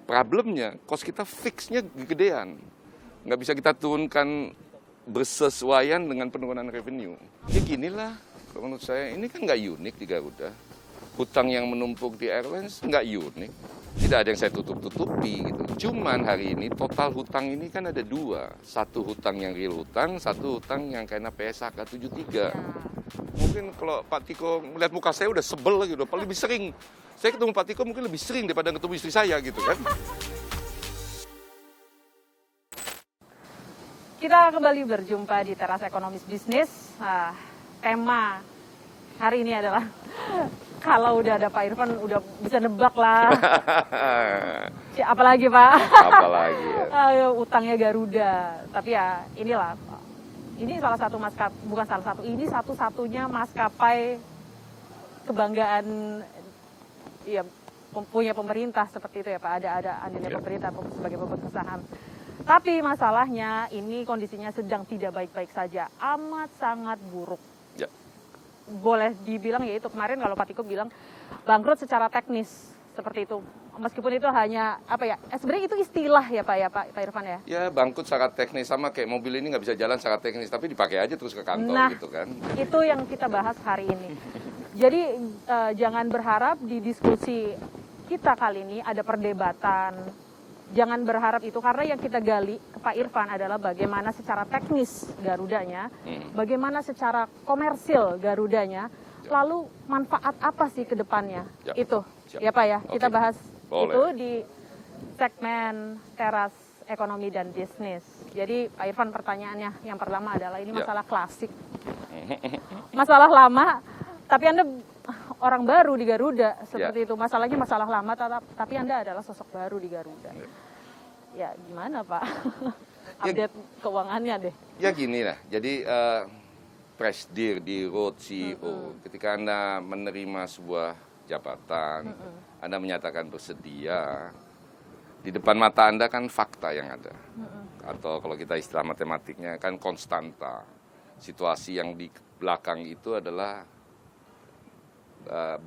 Problemnya, cost kita fixnya gedean. Nggak bisa kita turunkan bersesuaian dengan penurunan revenue. Ya ginilah, menurut saya ini kan nggak unik di Garuda. Hutang yang menumpuk di airlines nggak unik. Tidak ada yang saya tutup-tutupi gitu. Cuman hari ini total hutang ini kan ada dua. Satu hutang yang real hutang, satu hutang yang karena PSHK 73. Mungkin kalau Pak Tiko melihat muka saya udah sebel lagi, udah paling lebih sering. Saya ketemu Pak Tiko mungkin lebih sering daripada ketemu istri saya gitu kan. Kita kembali berjumpa di Teras Ekonomis Bisnis. Tema hari ini adalah kalau udah ada Pak Irfan udah bisa nebak lah. Apalagi Pak? Apalagi ya. Utangnya Garuda. Tapi ya inilah. Ini salah satu maskapai, bukan salah satu, ini satu-satunya maskapai kebanggaan ya punya pemerintah seperti itu ya Pak. Ada andilnya pemerintah sebagai pemegang saham. Tapi masalahnya ini kondisinya sedang tidak baik-baik saja, amat sangat buruk. Ya. Boleh dibilang ya itu kemarin kalau Pak Tiko bilang bangkrut secara teknis seperti itu. Meskipun itu hanya apa ya? Sebenarnya itu istilah ya Pak Irfan ya. Ya bangkrut secara teknis sama kayak mobil ini nggak bisa jalan secara teknis, tapi dipakai aja terus ke kantor gitu kan. Itu yang kita bahas hari ini. Jadi jangan berharap di diskusi kita kali ini ada perdebatan. Jangan berharap itu, karena yang kita gali ke Pak Irfan adalah bagaimana secara teknis Garudanya, bagaimana secara komersil Garudanya, lalu manfaat apa sih ke depannya. Itu ya Pak ya, kita bahas itu di segmen Teras Ekonomi dan Bisnis. Jadi Pak Irfan, pertanyaannya yang pertama adalah ini masalah klasik, masalah lama, tapi Anda orang baru di Garuda seperti itu. Masalahnya masalah lama, tapi Anda adalah sosok baru di Garuda. Ya gimana Pak? Update keuangannya deh. Ya gini lah, jadi presidir di road CEO, ketika Anda menerima sebuah jabatan, Anda menyatakan bersedia, di depan mata Anda kan fakta yang ada. Atau kalau kita istilah matematiknya kan konstanta. Situasi yang di belakang itu adalah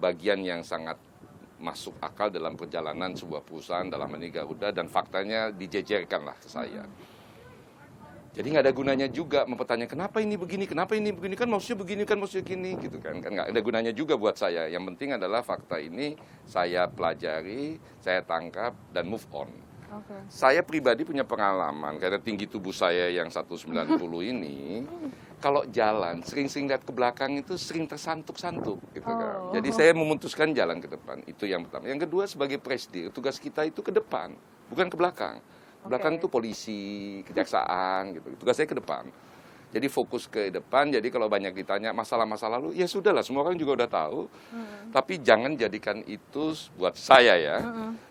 bagian yang sangat masuk akal dalam perjalanan sebuah perusahaan dalam ini Garuda, dan faktanya dijejerkanlah ke saya. Jadi nggak ada gunanya juga mempertanyakan kenapa ini begini kan maksudnya begini kan maksudnya gini gitu kan nggak ada gunanya juga buat saya. Yang penting adalah fakta ini saya pelajari, saya tangkap dan move on. Saya pribadi punya pengalaman karena tinggi tubuh saya yang 190 ini, kalau jalan sering-sering lihat ke belakang itu sering tersantuk-santuk gitu kan. Jadi saya memutuskan jalan ke depan. Itu yang pertama. Yang kedua, sebagai presidir, tugas kita itu ke depan, bukan ke belakang. Belakang itu polisi, kejaksaan gitu. Tugas saya ke depan. Jadi fokus ke depan. Jadi kalau banyak ditanya masalah-masalah lalu, ya sudahlah, semua orang juga udah tahu. Tapi jangan jadikan itu buat saya ya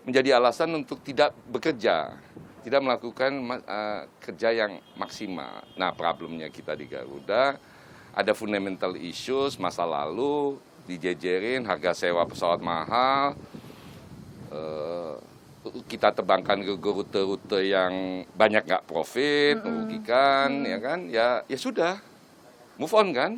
menjadi alasan untuk tidak bekerja, tidak melakukan kerja yang maksimal. Nah, problemnya kita di Garuda ada fundamental issues masa lalu dijejerin, harga sewa pesawat mahal, kita terbangkan ke rute-rute yang banyak nggak profit, merugikan, ya kan? Ya sudah, move on kan?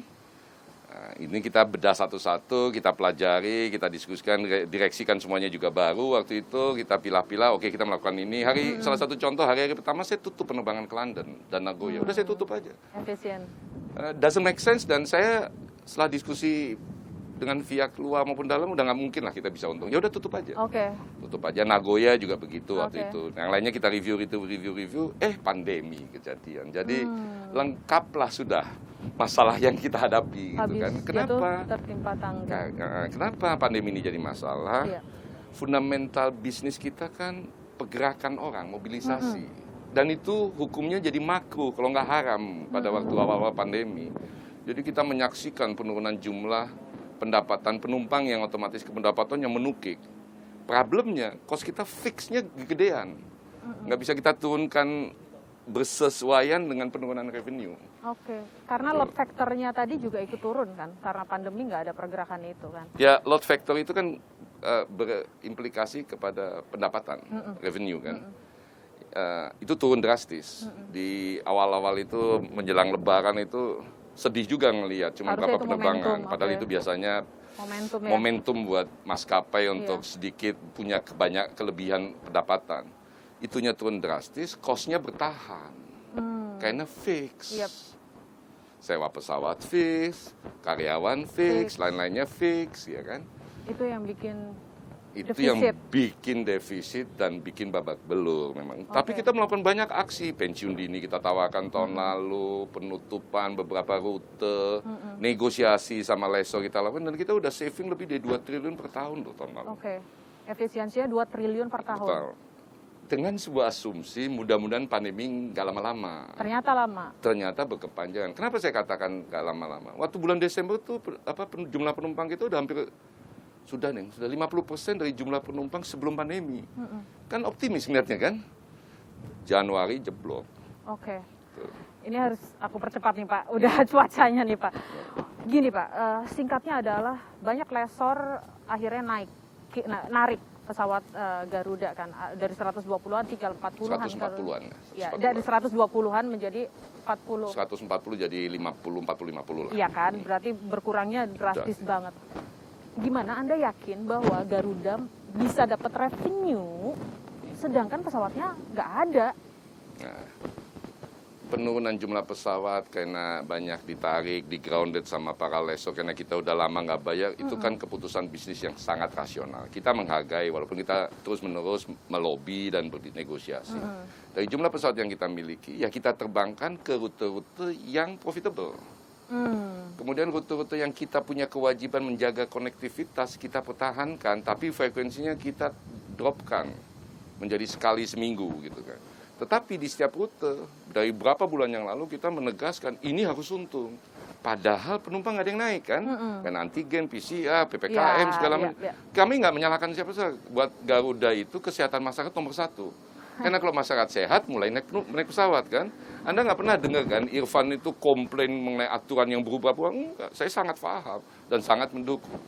Nah, ini kita bedah satu-satu, kita pelajari, kita diskusikan, direksikan semuanya juga baru waktu itu, kita pilah-pilah, oke kita melakukan ini. Salah satu contoh, hari pertama saya tutup penerbangan ke London dan Nagoya, udah saya tutup aja. Efisien. Doesn't make sense, dan saya setelah diskusi dengan pihak luar maupun dalam udah nggak mungkin lah kita bisa untung. Ya udah tutup aja. Tutup aja. Nagoya juga begitu waktu itu. Yang lainnya kita review, pandemi kejadian. Jadi lengkaplah sudah masalah yang kita hadapi gitu kan. Kenapa? Tertimpa tangga. Kenapa pandemi ini jadi masalah? Fundamental bisnis kita kan pergerakan orang, mobilisasi. Dan itu hukumnya jadi makruh kalau nggak haram pada waktu awal-awal pandemi. Jadi kita menyaksikan penurunan jumlah pendapatan penumpang yang otomatis pendapatannya menukik. Problemnya, cost kita fixnya gedean. Nggak bisa kita turunkan bersesuaian dengan penurunan revenue. Karena load factor-nya tadi juga ikut turun kan? Karena pandemi nggak ada pergerakan itu kan? Ya, load factor itu kan berimplikasi kepada pendapatan, revenue kan. Itu turun drastis. Di awal-awal itu menjelang lebaran itu sedih juga ngelihat cuma berapa penerbangan. Padahal itu biasanya momentum buat maskapai untuk sedikit punya banyak kelebihan pendapatan. Itunya turun drastis, cost-nya bertahan. Karena fix. Sewa pesawat fix, karyawan fix, lain-lainnya fix, ya kan? Itu yang bikin defisit dan bikin babak belur memang. Tapi kita melakukan banyak aksi, pensiun dini kita tawarkan tahun lalu, penutupan beberapa rute, negosiasi sama lessor kita lakukan, dan kita udah saving lebih dari 2 triliun per tahun loh tahun lalu. Efisiensinya 2 triliun per tahun. Betul. Dengan sebuah asumsi, mudah-mudahan pandemi nggak lama-lama. Ternyata lama. Ternyata berkepanjangan. Kenapa saya katakan nggak lama-lama? Waktu bulan Desember tuh jumlah penumpang kita udah hampir sudah 50% dari jumlah penumpang sebelum pandemi. Kan optimis ngeliatnya kan? Januari jeblok. Ini harus aku percepat nih Pak, udah cuacanya nih Pak. Gini Pak, singkatnya adalah banyak lessor akhirnya narik pesawat Garuda kan, dari 120-an tinggal 40-an. 140-an. Ya, dari 120-an menjadi 40. 140 jadi 50 lah. Iya kan, berarti berkurangnya drastis banget. Gimana Anda yakin bahwa Garuda bisa dapat revenue sedangkan pesawatnya nggak ada? Nah, penurunan jumlah pesawat karena banyak ditarik, di grounded sama para lessor karena kita udah lama nggak bayar, itu kan keputusan bisnis yang sangat rasional. Kita menghargai walaupun kita terus-menerus melobi dan bernegosiasi. Dari jumlah pesawat yang kita miliki, ya kita terbangkan ke rute-rute yang profitable. Kemudian rute-rute yang kita punya kewajiban menjaga konektivitas, kita pertahankan, tapi frekuensinya kita dropkan menjadi sekali seminggu gitu kan. Tetapi di setiap rute, dari beberapa bulan yang lalu kita menegaskan ini harus untung. Padahal penumpang nggak ada yang naik kan. Kan antigen, PCR, PPKM, segala macam. Kami nggak menyalahkan siapa-siapa. Buat Garuda itu kesehatan masyarakat nomor 1. Karena kalau masyarakat sehat, mulai naik pesawat kan. Anda nggak pernah dengar kan, Irfan itu komplain mengenai aturan yang berubah-ubah. Enggak, saya sangat paham dan sangat mendukung.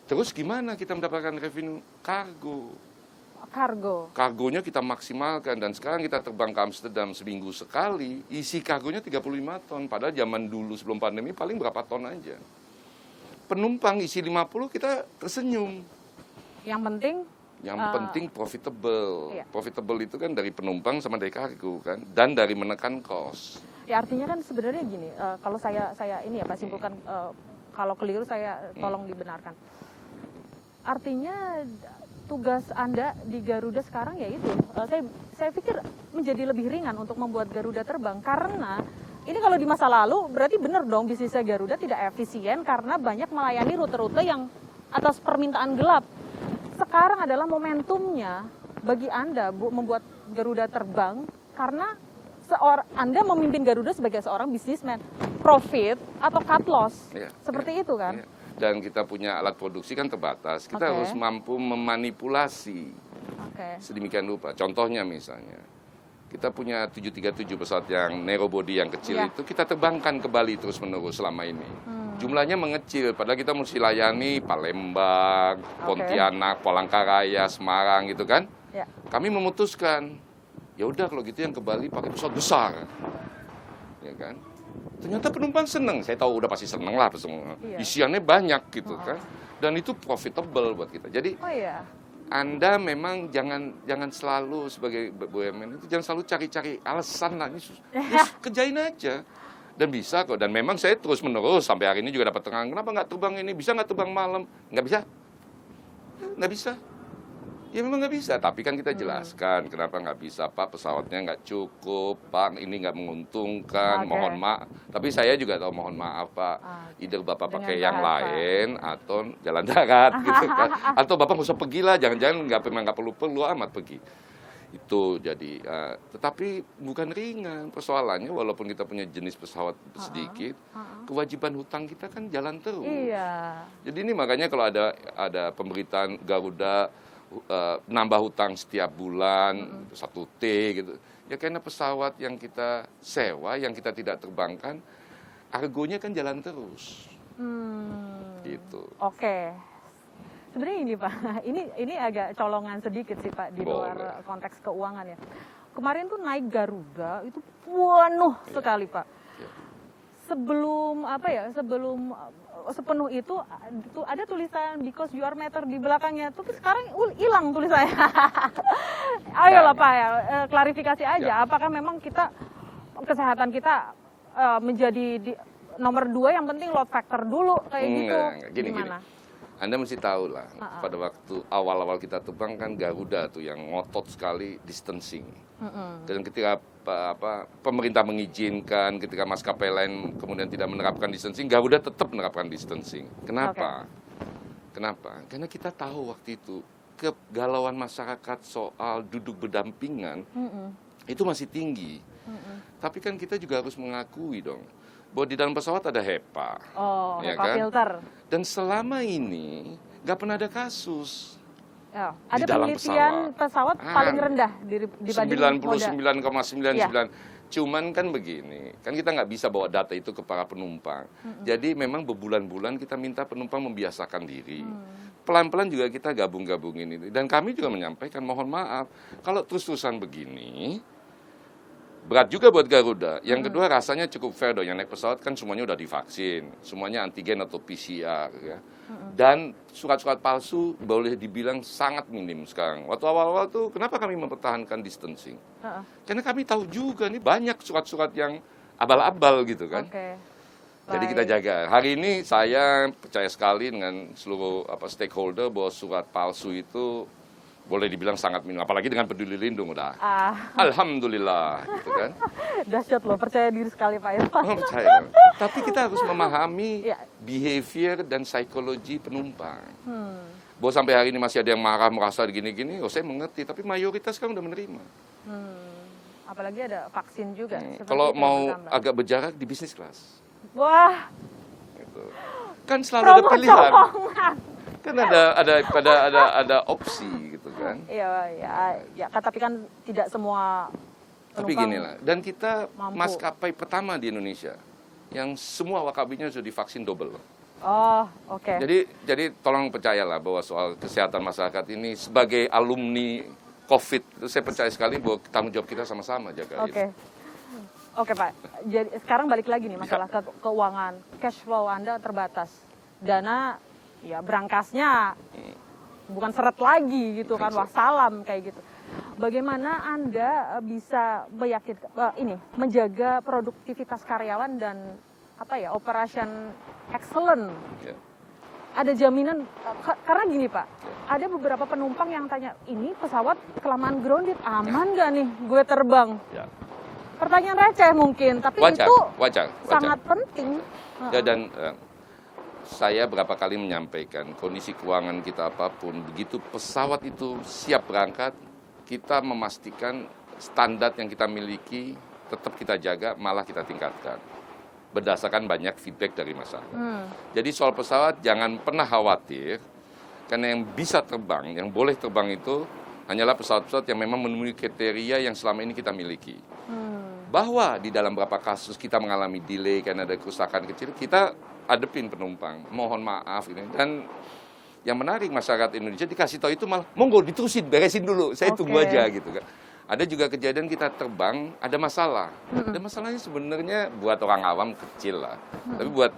Terus gimana kita mendapatkan revenue? Kargonya kita maksimalkan, dan sekarang kita terbang ke Amsterdam seminggu sekali, isi kargonya 35 ton, padahal zaman dulu sebelum pandemi paling berapa ton aja. Penumpang isi 50 kita tersenyum. Yang penting profitable. Profitable itu kan dari penumpang sama dari kargo kan, dan dari menekan cost. Ya artinya kan sebenarnya gini, kalau saya ini ya Pak simpulkan, kalau keliru saya tolong dibenarkan. Artinya tugas Anda di Garuda sekarang ya itu, saya pikir menjadi lebih ringan untuk membuat Garuda terbang, karena ini kalau di masa lalu berarti benar dong bisnisnya Garuda tidak efisien karena banyak melayani rute-rute yang atas permintaan gelap. Sekarang adalah momentumnya bagi Anda membuat Garuda terbang, karena Anda memimpin Garuda sebagai seorang bisnismen, profit atau cut loss, seperti itu kan? Dan kita punya alat produksi kan terbatas, kita harus mampu memanipulasi sedemikian rupa. Contohnya misalnya, kita punya 737 pesawat yang narrow body yang kecil itu, kita terbangkan ke Bali terus-menerus selama ini. Jumlahnya mengecil, padahal kita mesti layani Palembang, Pontianak, Palangkaraya, Semarang gitu kan. Kami memutuskan, ya udah kalau gitu yang ke Bali pakai pesawat besar. Ya kan? Ternyata penumpang seneng, saya tahu udah pasti seneng lah, isiannya banyak gitu kan. Dan itu profitable buat kita. Jadi Anda memang jangan selalu sebagai BUMN itu jangan selalu cari-cari alasan lah, ini kerjain aja. Dan bisa kok, dan memang saya terus menerus sampai hari ini juga dapat terang, kenapa nggak terbang ini, bisa nggak terbang malam? Nggak bisa. Ya memang nggak bisa, tapi kan kita jelaskan kenapa nggak bisa Pak, pesawatnya nggak cukup Pak, ini nggak menguntungkan, mohon maaf. Tapi saya juga tahu mohon maaf Pak, either Bapak pakai yang lain atau jalan darat gitu kan, atau Bapak nggak usah pergi lah, jangan-jangan nggak perlu amat pergi. Itu jadi, tetapi bukan ringan persoalannya, walaupun kita punya jenis pesawat sedikit, kewajiban hutang kita kan jalan terus. Jadi ini makanya kalau ada pemberitaan Garuda nambah hutang setiap bulan 1T gitu, ya karena pesawat yang kita sewa, yang kita tidak terbangkan, argonya kan jalan terus. Gitu. Sebenarnya ini Pak, ini agak colongan sedikit sih Pak di luar konteks keuangan ya. Kemarin tuh naik Garuda itu penuh sekali Pak. sebelum sebelum sepenuh itu ada tulisan because you are matter di belakangnya, tapi sekarang hilang tulisannya. Ayolah Pak ya, klarifikasi aja, apakah memang kesehatan kita menjadi nomor 2, yang penting load factor dulu kayak gitu? Gini. Gimana? Anda mesti tahu lah, pada waktu awal-awal kita terbang kan Garuda tuh yang ngotot sekali distancing. Dan ketika pemerintah mengizinkan, ketika maskapai lain kemudian tidak menerapkan distancing, Garuda tetap menerapkan distancing. Kenapa? Kenapa? Karena kita tahu waktu itu kegalauan masyarakat soal duduk berdampingan itu masih tinggi. Tapi kan kita juga harus mengakui dong, bahwa di dalam pesawat ada HEPA. Ya HEPA kan? filter. Dan selama ini nggak pernah ada kasus. Ada di dalam penelitian pesawat paling rendah dibanding 99,99. Ya. Cuman kan begini, kan kita nggak bisa bawa data itu ke para penumpang. Jadi memang berbulan-bulan kita minta penumpang membiasakan diri. Pelan-pelan juga kita gabung-gabungin itu. Dan kami juga menyampaikan, mohon maaf, kalau terus-terusan begini, berat juga buat Garuda. Yang kedua rasanya cukup fair dong, yang naik pesawat kan semuanya udah divaksin, semuanya antigen atau PCR ya. Dan surat-surat palsu boleh dibilang sangat minim sekarang. Waktu awal-awal tuh kenapa kami mempertahankan distancing? Karena kami tahu juga nih banyak surat-surat yang abal-abal gitu kan. Jadi kita jaga. Hari ini saya percaya sekali dengan seluruh stakeholder bahwa surat palsu itu boleh dibilang sangat minim, apalagi dengan Peduli Lindung udah. Alhamdulillah, gitu kan. Dahsyat loh, percaya diri sekali Pak Irfan. Percaya. Tapi kita harus memahami behavior dan psikologi penumpang. Bahwa sampai hari ini masih ada yang marah, merasa gini-gini, saya mengerti, tapi mayoritas kan udah menerima. Apalagi ada vaksin juga. Kalau mau agak berjarak di bisnis kelas. Wah. Gitu. Kan selalu ada pilihan. Kan ada opsi gitu kan. Ya, tapi kan tidak semua penumpang. Tapi gini lah, dan kita mampu. maskapai pertama di Indonesia yang semua wakabinya sudah divaksin double. Jadi tolong percayalah bahwa soal kesehatan masyarakat ini sebagai alumni COVID, saya percaya sekali bahwa tanggung jawab kita sama-sama jaga itu. Oke Pak, jadi sekarang balik lagi nih masalah keuangan, cash flow Anda terbatas, dana ya berangkasnya bukan seret lagi gitu kan, wassalam kayak gitu. Bagaimana Anda bisa menjaga produktivitas karyawan dan operation excellent? Ada jaminan, karena gini Pak, ada beberapa penumpang yang tanya, ini pesawat kelamaan grounded, aman nggak nih gue terbang? Pertanyaan receh mungkin, tapi itu sangat penting. Dan saya berapa kali menyampaikan, kondisi keuangan kita apapun, begitu pesawat itu siap berangkat, kita memastikan standar yang kita miliki tetap kita jaga, malah kita tingkatkan. Berdasarkan banyak feedback dari masyarakat. Jadi soal pesawat jangan pernah khawatir, karena yang bisa terbang, yang boleh terbang itu hanyalah pesawat-pesawat yang memang memenuhi kriteria yang selama ini kita miliki. Bahwa di dalam beberapa kasus kita mengalami delay karena ada kerusakan kecil, kita adepin penumpang, mohon maaf ini. Dan yang menarik, masyarakat Indonesia dikasih tahu itu malah monggo diterusin, beresin dulu, saya tunggu aja gitu kan. Ada juga kejadian kita terbang ada masalah. Dan masalahnya sebenarnya buat orang awam kecil lah, tapi buat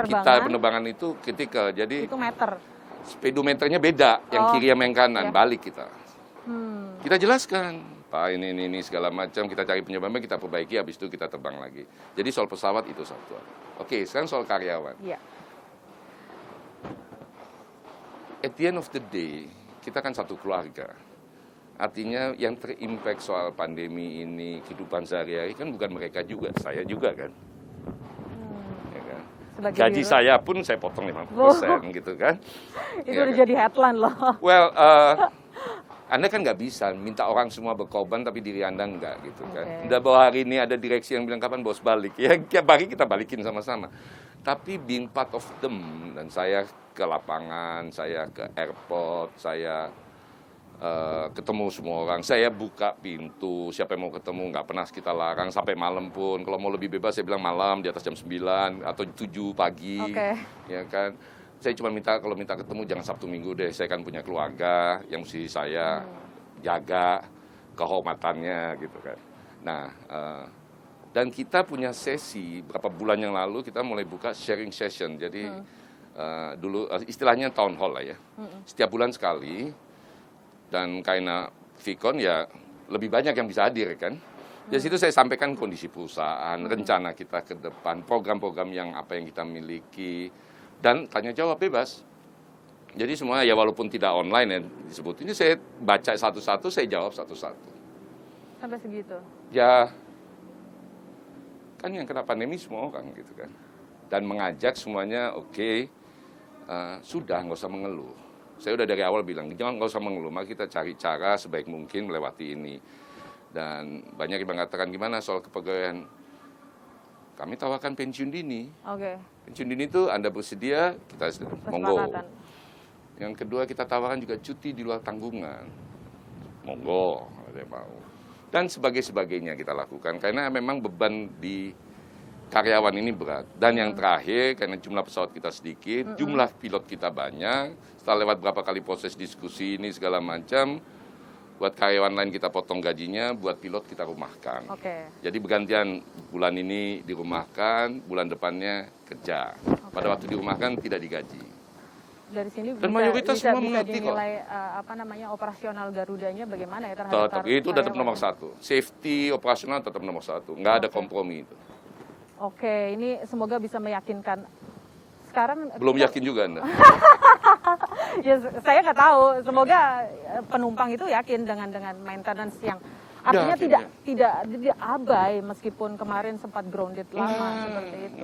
kita penerbangan itu kritikal. Jadi itu meter, speedometernya beda, yang kiri sama yang kanan, balik kita. Kita jelaskan, Pak ini segala macam, kita cari penyebabnya, kita perbaiki, habis itu kita terbang lagi. Jadi soal pesawat itu satu. Oke, sekarang soal karyawan. At the end of the day, kita kan satu keluarga. Artinya yang terimpact soal pandemi ini, kehidupan sehari-hari kan bukan mereka juga, saya juga kan. Ya kan? Gaji saya pun saya potong 50% gitu kan. Itu udah jadi headline loh. Well, Anda kan nggak bisa minta orang semua berkorban tapi diri Anda nggak gitu kan. Udah bahwa hari ini ada direksi yang bilang kapan bos balik, ya bagi kita balikin sama-sama. Tapi being part of them, dan saya ke lapangan, saya ke airport, saya ketemu semua orang, saya buka pintu, siapa yang mau ketemu nggak pernah kita larang sampai malam pun. Kalau mau lebih bebas saya bilang malam di atas jam 9 atau 7 pagi, ya kan. Saya cuma kalau minta ketemu jangan Sabtu Minggu deh, saya kan punya keluarga yang mesti saya jaga kehormatannya gitu kan. Nah, Dan kita punya sesi beberapa bulan yang lalu kita mulai buka sharing session. Jadi dulu istilahnya town hall lah ya. Setiap bulan sekali. Dan karena Vicon ya lebih banyak yang bisa hadir kan. Di situ saya sampaikan kondisi perusahaan, rencana kita ke depan, program-program yang apa yang kita miliki, dan tanya jawab bebas. Jadi semua ya walaupun tidak online ya disebut ini, saya baca satu-satu, saya jawab satu-satu. Sampai segitu? Ya, kan yang kena pandemi semua orang gitu kan. Dan mengajak semuanya, oke, sudah nggak usah mengeluh. Saya udah dari awal bilang, jangan nggak usah mengeluh, mari kita cari cara sebaik mungkin melewati ini. Dan banyak yang mengatakan gimana soal kepegawaian. Kami tawarkan pensiun dini. Oke. Pensiun dini itu Anda bersedia, kita monggo. Kesepakatan. Yang kedua kita tawarkan juga cuti di luar tanggungan. Monggo, ada yang mau. Dan sebagainya kita lakukan. Karena memang beban di karyawan ini berat. Dan yang terakhir, karena jumlah pesawat kita sedikit, jumlah pilot kita banyak. Setelah lewat berapa kali proses diskusi ini segala macam, buat karyawan lain kita potong gajinya, buat pilot kita rumahkan. Oke. Jadi bergantian bulan ini dirumahkan, bulan depannya kerja. Pada waktu dirumahkan tidak digaji. Dari sini Dan mayoritas semua mengerti kok. dinilai operasional Garudanya bagaimana ya terhadap Itu tetap karyawan? nomor satu. Safety operasional tetap nomor satu. Nggak ada Oke. kompromi itu. Oke, ini semoga bisa meyakinkan. Sekarang Belum yakin juga Anda. ya saya nggak tahu. Semoga penumpang itu yakin dengan maintenance yang artinya Yakin, tidak abai meskipun kemarin sempat grounded lama seperti itu.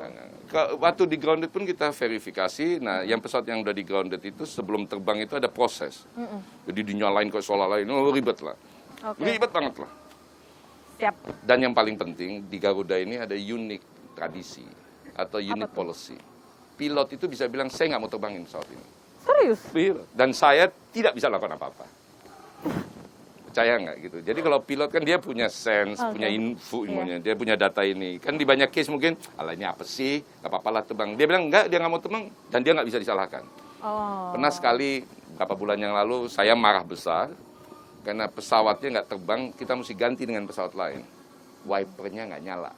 Waktu di grounded pun kita verifikasi. Nah, yang pesawat yang udah di grounded itu sebelum terbang itu ada proses. Jadi dinyalain ke solar lain, ribet lah. Oke. Ribet banget lah. Siap. Dan yang paling penting di Garuda ini ada unik tradisi atau Apa unique tuh? policy. Pilot itu bisa bilang saya nggak mau terbangin pesawat ini. Serius? Dan saya tidak bisa lakukan apa-apa. Percaya nggak gitu? Jadi kalau pilot kan dia punya sense, Oke. punya info, Iya. dia punya data ini. Kan di banyak case mungkin, alah ini apa sih? Nggak apa-apa lah terbang. Dia bilang enggak, dia nggak mau terbang dan dia nggak bisa disalahkan. Oh. Pernah sekali beberapa bulan yang lalu saya marah besar karena pesawatnya nggak terbang, kita mesti ganti dengan pesawat lain. Wipernya nggak nyala.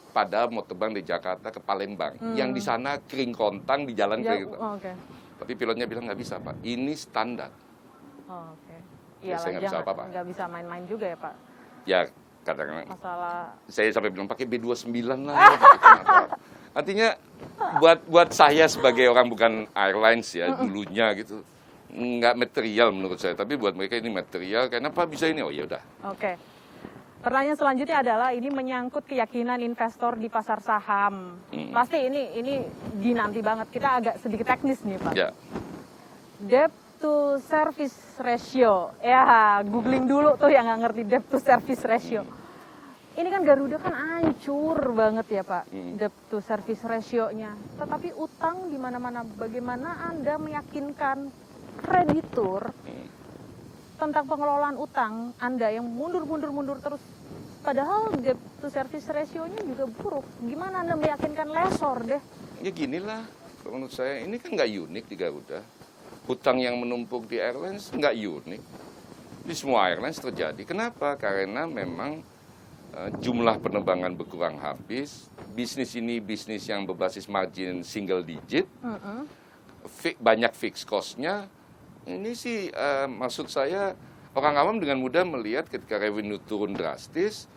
Padahal mau terbang dari Jakarta ke Palembang, yang di sana kering kontang di jalan kayak gitu. Oke. Tapi pilotnya bilang nggak bisa Pak, ini standar. Oh, oke. Ya, saya nggak bisa apa-apa. Nggak bisa main-main juga ya Pak. Ya kadang-kadang Masalah. saya sampai bilang pakai B29 lah. Artinya buat saya sebagai orang bukan airlines ya dulunya gitu, nggak material menurut saya. Tapi buat mereka ini material. Kenapa bisa ini? Oh ya udah. Oke. Pertanyaan selanjutnya adalah ini menyangkut keyakinan investor di pasar saham. Pasti ini dinanti banget. Kita agak sedikit teknis nih Pak. Ya. Debt to service ratio. Ya, googling dulu tuh yang nggak ngerti debt to service ratio. Ini kan Garuda kan hancur banget ya Pak, debt to service ratio-nya. Tetapi utang di mana-mana. Bagaimana Anda meyakinkan kreditur tentang pengelolaan utang Anda yang mundur terus? Padahal debt to service ratio-nya juga buruk. Gimana Anda meyakinkan lessor deh? Ya ginilah, menurut saya ini kan nggak unik di Garuda. Hutang yang menumpuk di airlines nggak unik. Di semua airlines terjadi. Kenapa? Karena memang jumlah penerbangan berkurang habis. Bisnis ini bisnis yang berbasis margin single digit. Banyak fixed cost-nya. Ini sih maksud saya orang awam dengan mudah melihat ketika revenue turun drastis,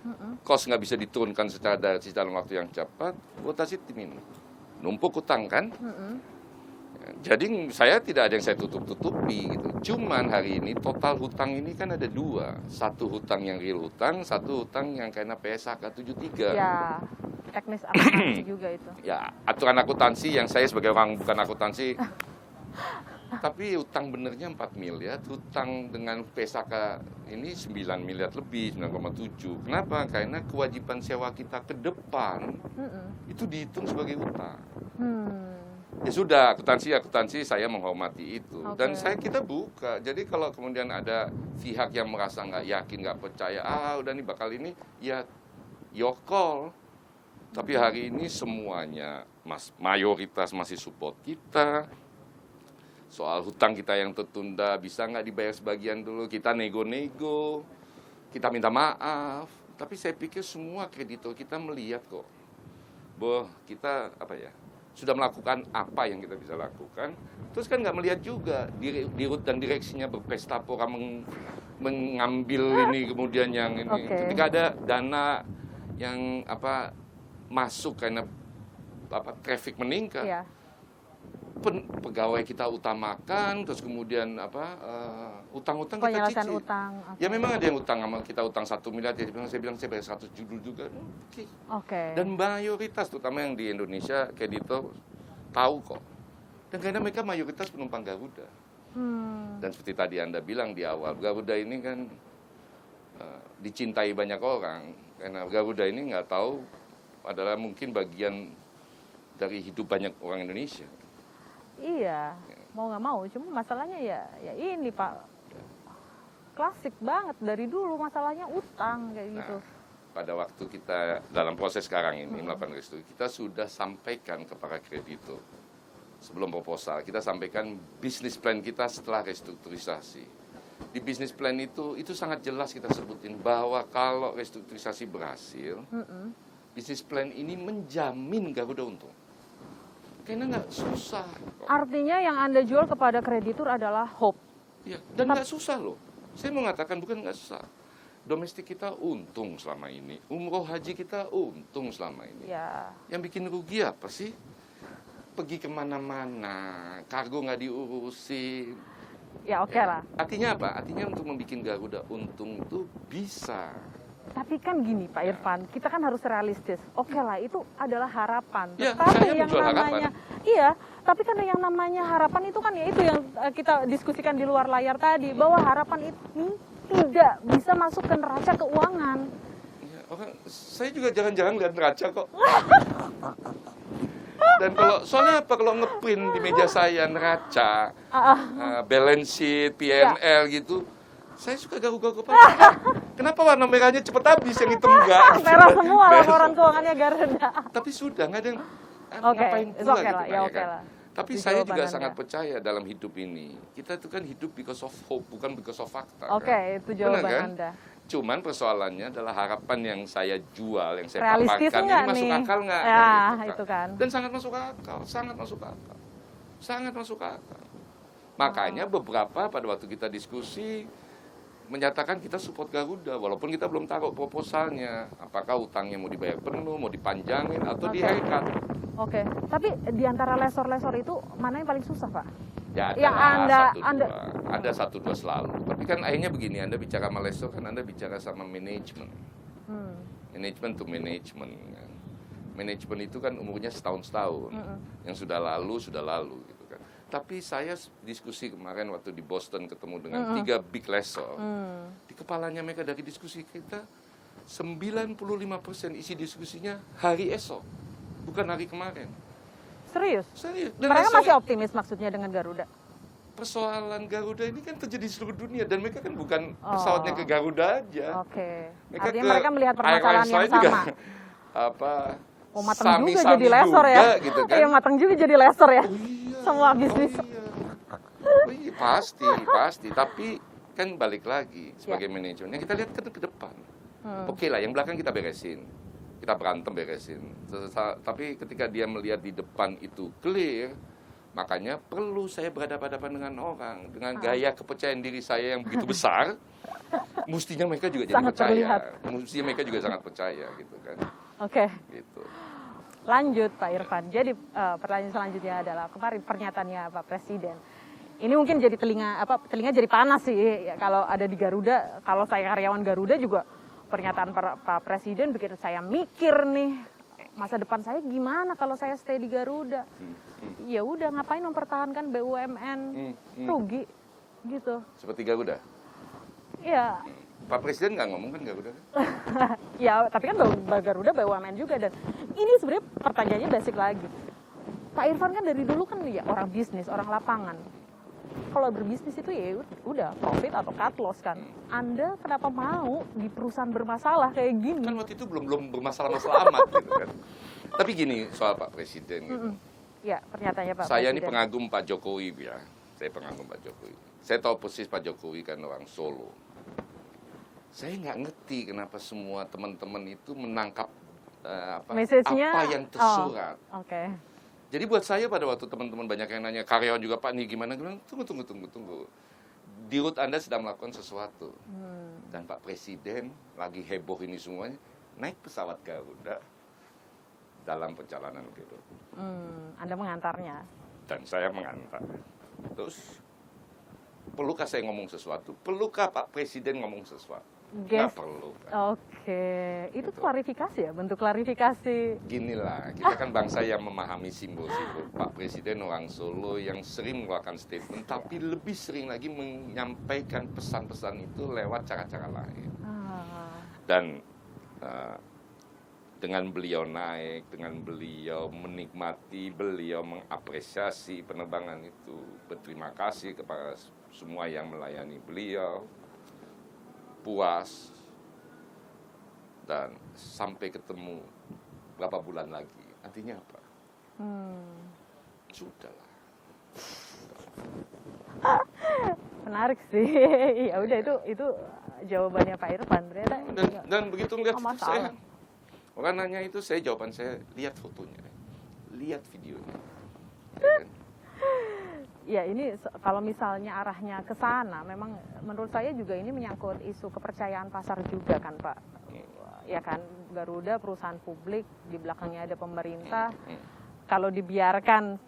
cost nggak bisa diturunkan secara drastis dalam waktu yang cepat, rotasi tim numpuk utang kan. Jadi saya tidak ada yang saya tutup-tutupi gitu. Cuman hari ini total hutang ini kan ada dua. Satu hutang yang real hutang, satu hutang yang karena PSHK 73. Ya, teknis akuntansi juga itu. Ya, aturan akuntansi yang saya sebagai orang bukan akuntansi tapi hutang benernya 4 miliar, hutang dengan PSHK ini 9 miliar lebih, 9,7. Kenapa? Karena kewajiban sewa kita ke depan itu dihitung sebagai hutang. Ya sudah, akuntansi saya menghormati itu. Dan kita buka. Jadi kalau kemudian ada pihak yang merasa nggak yakin, nggak percaya, udah nih bakal ini, ya your call. Tapi hari ini semuanya, mayoritas masih support kita. Soal hutang kita yang tertunda, bisa nggak dibayar sebagian dulu, kita nego-nego, kita minta maaf. Tapi saya pikir semua kreditor kita melihat kok bahwa kita sudah melakukan apa yang kita bisa lakukan. Terus kan nggak melihat juga dirut dan direksinya berpesta pora mengambil ini kemudian yang ini. Oke. Ketika ada dana yang masuk karena traffic meningkat, Iya. pegawai kita utamakan, terus kemudian utang-utang kita Penyelesaian cicil. utang. Ya memang ada yang utang sama kita, utang 1 miliar, saya bilang saya bayar 100 judul juga. Oke. Oke. Dan mayoritas terutama yang di Indonesia kreditor tahu kok. Dan karena mereka mayoritas penumpang Garuda. Dan seperti tadi Anda bilang di awal, Garuda ini kan dicintai banyak orang. Karena Garuda ini nggak tahu adalah mungkin bagian dari hidup banyak orang Indonesia. Iya, mau nggak mau. Cuma masalahnya ya ini Pak, klasik banget dari dulu masalahnya utang kayak gitu. Pada waktu kita dalam proses sekarang ini melakukan restrukturisasi, kita sudah sampaikan kepada kreditor sebelum proposal, kita sampaikan bisnis plan kita setelah restrukturisasi. Di bisnis plan itu sangat jelas kita sebutin bahwa kalau restrukturisasi berhasil, bisnis plan ini menjamin Garuda untung. Karena nggak susah. Artinya yang Anda jual kepada kreditur adalah hope. Ya, dan nggak susah loh. Saya mau mengatakan bukan nggak susah. Domestik kita untung selama ini. Umroh haji kita untung selama ini. Ya. Yang bikin rugi apa sih? Pergi kemana-mana, kargo nggak diurusin. Ya oke lah. Artinya apa? Artinya untuk membuat Garuda untung itu bisa. Tapi kan gini Pak Irfan, kita kan harus realistis. Oke lah, itu adalah harapan. Ya, Tetapi saya yang menjual namanya, iya, tapi kan yang namanya harapan itu kan ya itu yang kita diskusikan di luar layar tadi, bahwa harapan ini tidak bisa masuk ke neraca keuangan. Ya, saya juga jarang-jarang lihat neraca kok. Dan soalnya apa kalau ngeprint di meja saya neraca, balance sheet, P&L gitu, saya suka garu-garu Pak. Kenapa warna merahnya cepet habis, yang hitam enggak? Merah semua laporan keuangannya Garuda. Tapi sudah nggak ada yang Oke, ngapain it's pula okay gitu lah, kan, ya ya oke kan? lah. Tapi Itu saya jawaban juga Anda. sangat percaya dalam hidup ini. Kita itu kan hidup because of hope, bukan because of fakta. Oke, kan? itu jawaban Benar kan? Anda. Cuman persoalannya adalah harapan yang saya jual, yang saya Realistis paparkan ini nggak masuk nih? akal nggak? Ya, Gitu itu kan. Dan sangat masuk akal, sangat masuk akal. Sangat masuk akal. Makanya beberapa pada waktu kita diskusi menyatakan kita support Garuda, walaupun kita belum taruh proposalnya. Apakah utangnya mau dibayar penuh, mau dipanjangin, atau Oke. di-haircut. Oke, tapi di antara lesor-lesor itu mana yang paling susah Pak? Ya, Yang ada satu dua selalu. Tapi kan akhirnya begini, Anda bicara sama lesor, kan Anda bicara sama manajemen. Manajemen to manajemen. Kan. Manajemen itu kan umurnya setahun-setahun. Yang sudah lalu gitu kan. Tapi saya diskusi kemarin waktu di Boston ketemu dengan 3 big lessor. Di kepalanya mereka dari diskusi kita, 95% isi diskusinya hari esok, bukan hari kemarin. Serius? Serius. Dan Mereka lessor- masih optimis maksudnya dengan Garuda? persoalan Garuda ini kan terjadi di seluruh dunia, dan mereka kan bukan pesawatnya ke Garuda aja. Oke. Mereka Artinya ke mereka melihat permasalahan airlines yang lain juga, sama. Oh, matang juga Sami-sami jadi lesor ya. juga, gitu kan. Iya, matang juga jadi lesor ya. Oh iya, Semua bisnis. Oh iya, pasti. Tapi kan balik lagi sebagai manajemen, yang kita lihat ke depan. Oke lah, yang belakang kita beresin. Kita berantem beresin. Tapi ketika dia melihat di depan itu clear, makanya perlu saya berhadapan-hadapan dengan orang. Dengan gaya kepercayaan diri saya yang begitu besar, mestinya mereka juga jadi Sangat percaya. terlihat. Mestinya mereka juga sangat percaya gitu kan. Oke. Gitu. Lanjut Pak Irfan. Jadi pertanyaan selanjutnya adalah kemarin pernyataannya Pak Presiden. Ini mungkin jadi telinga jadi panas sih ya, kalau ada di Garuda. Kalau saya karyawan Garuda juga pernyataan Pak Presiden bikin saya mikir nih, masa depan saya gimana kalau saya stay di Garuda. Ya udah, ngapain mempertahankan BUMN rugi gitu. Seperti Garuda. Iya. Pak Presiden nggak ngomong kan Garuda? Ya, tapi kan Garuda BUMN juga, dan ini sebenarnya pertanyaannya basic lagi. Pak Irfan kan dari dulu kan ya orang bisnis, orang lapangan. Kalau berbisnis itu ya udah profit atau cut loss kan. Anda kenapa mau di perusahaan bermasalah kayak gini? Kan waktu itu belum bermasalah-masalah amat gitu kan. Tapi gini soal Pak Presiden gitu. Ya, pernyataannya Pak Saya Presiden. ini pengagum Pak Jokowi ya. Saya pengagum Pak Jokowi. Saya tahu persis Pak Jokowi kan orang Solo. Saya nggak ngerti kenapa semua teman-teman itu menangkap Message-nya, apa yang tersurat. Oke. Jadi buat saya pada waktu teman-teman banyak yang nanya, karyawan juga, Pak, nih gimana? Gue bilang, tunggu. Dirut Anda sedang melakukan sesuatu. Dan Pak Presiden lagi heboh ini semuanya, naik pesawat Garuda dalam perjalanan ke Eropa. Anda mengantarnya. Dan saya mengantar. Terus, perlukah saya ngomong sesuatu? Perlukah Pak Presiden ngomong sesuatu? Nggak perlu. Kan? Oke, itu Gitu. klarifikasi ya, bentuk klarifikasi. Ginilah, kita kan bangsa yang memahami simbol-simbol. Pak Presiden orang Solo yang sering mengeluarkan statement, tapi lebih sering lagi menyampaikan pesan-pesan itu lewat cara-cara lain. Dan dengan beliau naik, dengan beliau menikmati, beliau mengapresiasi penerbangan itu, berterima kasih kepada semua yang melayani beliau, puas, dan sampai ketemu berapa bulan lagi. Artinya apa? Sudahlah. Menarik sih. Ya udah itu jawabannya Pak Irfan. Ternyata Dan begitu ngeliat nggak itu saya, masalah. orang nanya itu, jawaban saya, lihat fotonya, lihat videonya. Ya kan? Ya ini kalau misalnya arahnya ke sana, memang menurut saya juga ini menyangkut isu kepercayaan pasar juga kan Pak. Ya kan, Garuda perusahaan publik, di belakangnya ada pemerintah. Kalau dibiarkan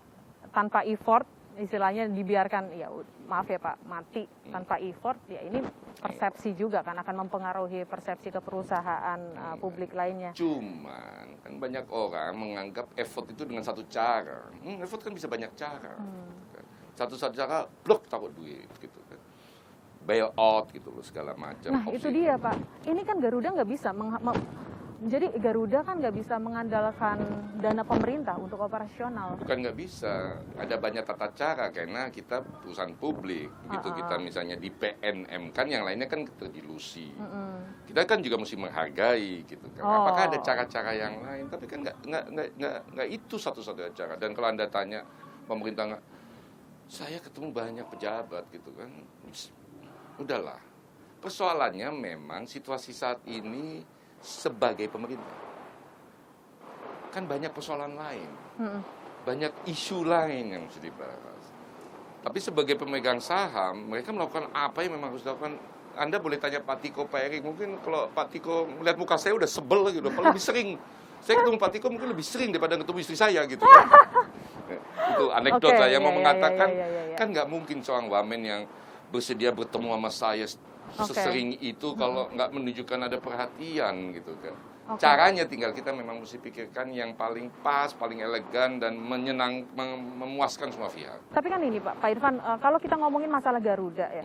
tanpa effort, istilahnya dibiarkan, ya maaf ya Pak, mati tanpa effort, ya ini persepsi juga kan, akan mempengaruhi persepsi ke perusahaan publik lainnya. Cuman kan banyak orang menganggap effort itu dengan satu cara. Effort kan bisa banyak cara. Satu-satu cara, blok taruh duit gitu kan. Bail out gitu loh segala macam. Nah itu dia Pak, ini kan Garuda nggak bisa, jadi Garuda kan nggak bisa mengandalkan dana pemerintah untuk operasional. Bukan nggak bisa, ada banyak tata cara karena kita perusahaan publik. Begitu kita misalnya di PNM kan, yang lainnya kan terdilusi. Kita kan juga mesti menghargai gitu kan. Apakah ada cara-cara yang lain? Tapi kan nggak itu satu-satunya cara. Dan kalau Anda tanya pemerintah nggak, saya ketemu banyak pejabat gitu kan. Udahlah. Persoalannya memang situasi saat ini sebagai pemerintah. Kan banyak persoalan lain. Banyak isu lain yang mesti dibahas. Tapi sebagai pemegang saham, mereka melakukan apa yang memang harus dilakukan. Anda boleh tanya Pak Tiko, Pak Erik. Mungkin kalau Pak Tiko melihat muka saya udah sebel gitu. Kalau lebih sering, saya ketemu Pak Tiko mungkin lebih sering daripada ketemu istri saya gitu kan. Itu anekdot saya mau mengatakan, kan nggak mungkin seorang wamen yang bersedia bertemu sama saya sesering itu kalau nggak menunjukkan ada perhatian gitu kan. Caranya tinggal kita memang mesti pikirkan yang paling pas, paling elegan dan memuaskan semua pihak. Tapi kan ini Pak Irfan, kalau kita ngomongin masalah Garuda ya,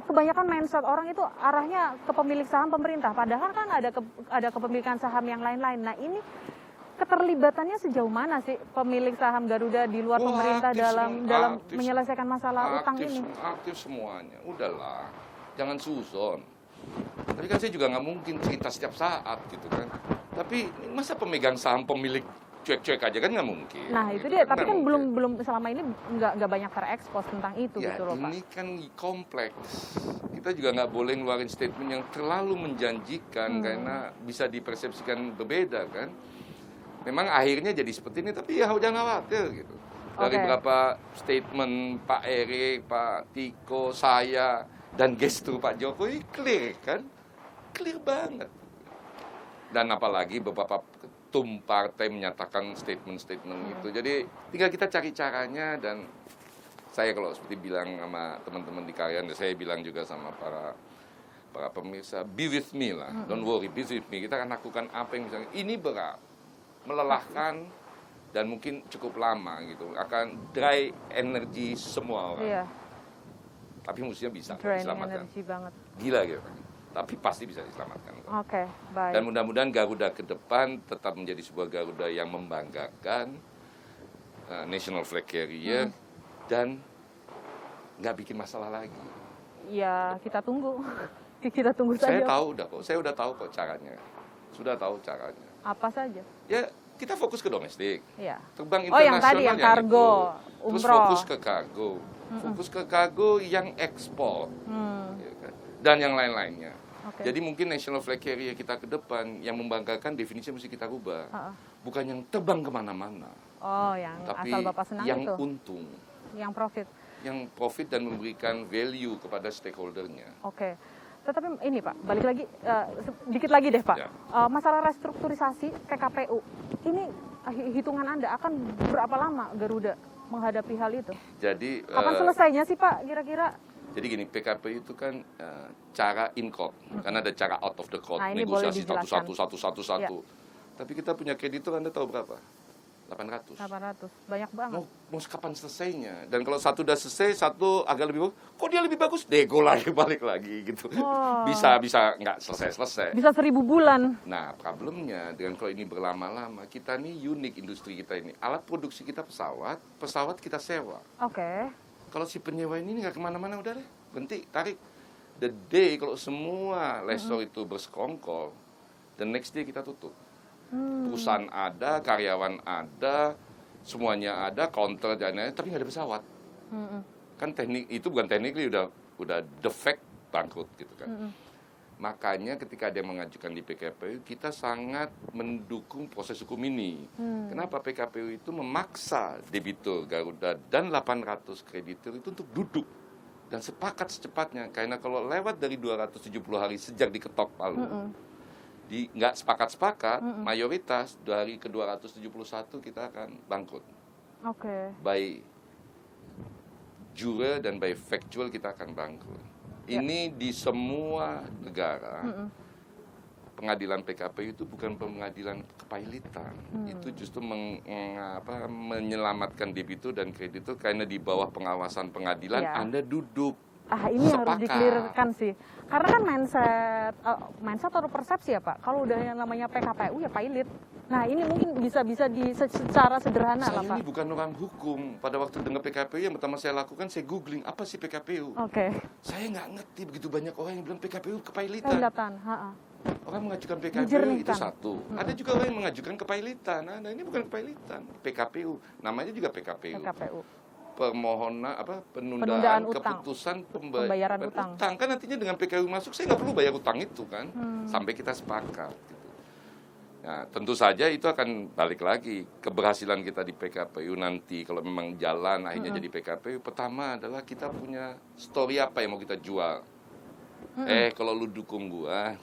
kebanyakan mindset orang itu arahnya ke pemilik saham pemerintah. Padahal kan ada kepemilikan saham yang lain-lain. Nah ini keterlibatannya sejauh mana sih pemilik saham Garuda di luar pemerintah dalam menyelesaikan masalah utang ini? Aktif semuanya. Udahlah, jangan suzon. Tapi kan saya juga nggak mungkin cerita setiap saat gitu kan. Tapi masa pemegang saham pemilik cuek-cuek aja kan nggak mungkin. Nah itu gitu dia. kan. Tapi kan belum selama ini nggak banyak terekspos tentang itu ya, gitu loh Pak. Ini kan kompleks. Kita juga nggak boleh ngeluarin statement yang terlalu menjanjikan karena bisa dipersepsikan berbeda kan. Memang akhirnya jadi seperti ini, tapi ya jangan khawatir gitu. Dari beberapa statement Pak Erik, Pak Tiko, saya, dan gestur Pak Jokowi clear kan? Clear banget. Dan apalagi beberapa ketum partai menyatakan statement-statement itu. Jadi tinggal kita cari caranya, dan saya kalau seperti bilang sama teman-teman di karyan, saya bilang juga sama para pemirsa, be with me lah, don't worry, be with me. Kita akan lakukan apa yang misalnya, ini berat, melelahkan, dan mungkin cukup lama gitu, akan dry energy semua orang. Iya. Tapi mestinya bisa Drain diselamatkan. energi banget. Gila gitu. Tapi pasti bisa diselamatkan. Oke, baik. Dan mudah-mudahan Garuda ke depan tetap menjadi sebuah Garuda yang membanggakan, national flag carrier, dan nggak bikin masalah lagi. Ya, kita tunggu. Kita tunggu saja. Saya udah tahu kok caranya. Sudah tahu caranya. Apa saja? Ya, kita fokus ke domestik. Ya. Terbang Oh, yang tadi, yang kargo, Terus umroh. fokus ke kargo. Fokus ke kargo yang ekspor. Ya kan? dan yang lain-lainnya. Oke. Jadi mungkin national flag carrier kita ke depan yang membanggakan definisi mesti kita rubah. Bukan yang terbang kemana-mana, Oh, yang tapi asal Bapak senang yang itu, untung, yang profit. yang profit dan memberikan value kepada stakeholdernya. Oke. Tetapi ini Pak, balik lagi, dikit lagi deh Pak. Ya. Masalah restrukturisasi PKPU, ini hitungan Anda akan berapa lama Garuda menghadapi hal itu? Jadi Kapan selesainya sih Pak kira-kira? Jadi gini, PKPU itu kan cara in court, karena ada cara out of the court, Nah, ini boleh negosiasi dijelaskan. satu-satu. Tapi kita punya kreditur, Anda tahu berapa? 800. 800, banyak banget. Mau kapan selesainya? Dan kalau satu udah selesai, satu agak lebih bagus, kok dia lebih bagus? Dego lagi, balik lagi gitu. Wow. Bisa nggak selesai. Bisa 1000 bulan. Nah, problemnya dengan kalau ini berlama-lama, kita nih unik industri kita ini. Alat produksi kita pesawat kita sewa. Oke. Kalau si penyewa ini nggak kemana-mana, udah deh, berhenti, tarik. The day kalau semua lessor itu bersekongkol, the next day kita tutup. Perusahaan ada, karyawan ada, semuanya ada, counter dan lain-lain, tapi nggak ada pesawat. Kan teknik itu bukan teknik, udah defect, bangkrut gitu kan. Makanya ketika ada yang mengajukan di PKPU, kita sangat mendukung proses hukum ini. Kenapa PKPU itu memaksa debitur Garuda dan 800 kreditur itu untuk duduk dan sepakat secepatnya. Karena kalau lewat dari 270 hari sejak diketok palu, nggak sepakat-sepakat, mayoritas dari ke 271 kita akan bangkrut. Oke. By jure dan by factual kita akan bangkrut. Ini di semua negara, pengadilan PKPU itu bukan pengadilan kepailitan. Itu justru menyelamatkan debitur dan kreditur karena di bawah pengawasan pengadilan Anda duduk. Ini harus dikelirkan sih. Karena kan mindset atau persepsi ya Pak. Kalau udah yang namanya PKPU ya pailit. Nah ini mungkin bisa secara sederhana lah Pak. Saya ini bukan orang hukum. Pada waktu dengar PKPU yang pertama saya lakukan, saya googling apa sih PKPU. Oke. Saya nggak ngerti, begitu banyak orang yang bilang PKPU kepailitan. Kepailitan. Orang mengajukan PKPU itu satu. Ada juga orang yang mengajukan kepailitan. Nah ini bukan kepailitan. PKPU, namanya juga PKPU. Permohonan penundaan keputusan pembayaran utang. Kan nantinya dengan PKPU masuk saya nggak perlu bayar utang itu kan sampai kita sepakat gitu. Nah, tentu saja itu akan balik lagi keberhasilan kita di PKPU nanti kalau memang jalan akhirnya jadi PKPU. Pertama adalah kita punya story apa yang mau kita jual. Kalau lu dukung gua,